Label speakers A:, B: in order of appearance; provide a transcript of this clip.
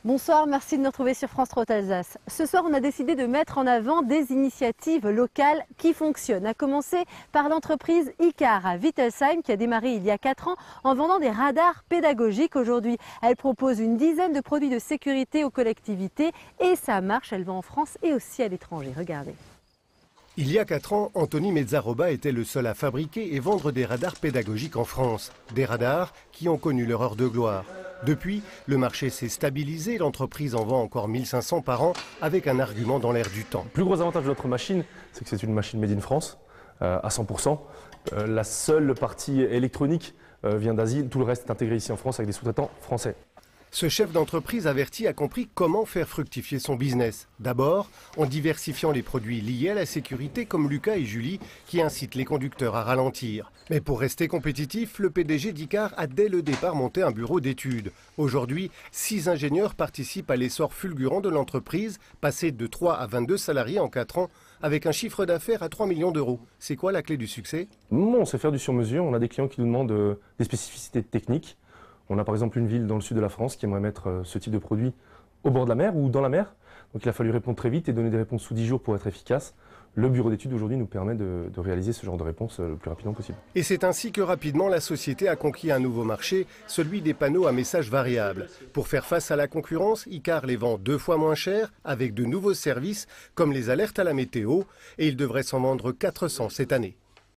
A: Bonsoir, merci de nous retrouver sur France 3 Alsace. Ce soir, on a décidé de mettre en avant des initiatives locales qui fonctionnent. À commencer par l'entreprise ICAR à Wittelsheim qui a démarré il y a 4 ans en vendant des radars pédagogiques. Aujourd'hui, elle propose une dizaine de produits de sécurité aux collectivités et ça marche. Elle vend en France et aussi à l'étranger. Regardez.
B: Il y a 4 ans, Anthony Mezzaroba était le seul à fabriquer et vendre des radars pédagogiques en France. Des radars qui ont connu leur heure de gloire. Depuis, le marché s'est stabilisé, l'entreprise en vend encore 1500 par an avec un argument dans l'air du temps.
C: Le plus gros avantage de notre machine, c'est que c'est une machine made in France à 100%. La seule partie électronique vient d'Asie, tout le reste est intégré ici en France avec des sous-traitants français.
B: Ce chef d'entreprise averti a compris comment faire fructifier son business. D'abord, en diversifiant les produits liés à la sécurité comme Lucas et Julie qui incitent les conducteurs à ralentir. Mais pour rester compétitif, le PDG d'ICAR a dès le départ monté un bureau d'études. Aujourd'hui, 6 ingénieurs participent à l'essor fulgurant de l'entreprise, passé de 3 à 22 salariés en 4 ans, avec un chiffre d'affaires à 3 millions d'euros. C'est quoi la clé du succès?
C: On sait faire du sur-mesure, on a des clients qui nous demandent des spécificités techniques. On a par exemple une ville dans le sud de la France qui aimerait mettre ce type de produit au bord de la mer ou dans la mer. Donc il a fallu répondre très vite et donner des réponses sous 10 jours pour être efficace. Le bureau d'études aujourd'hui nous permet de réaliser ce genre de réponse le plus rapidement possible.
B: Et c'est ainsi que rapidement la société a conquis un nouveau marché, celui des panneaux à messages variables. Pour faire face à la concurrence, ICAR les vend 2 fois moins cher avec de nouveaux services comme les alertes à la météo et il devrait s'en vendre 400 cette année.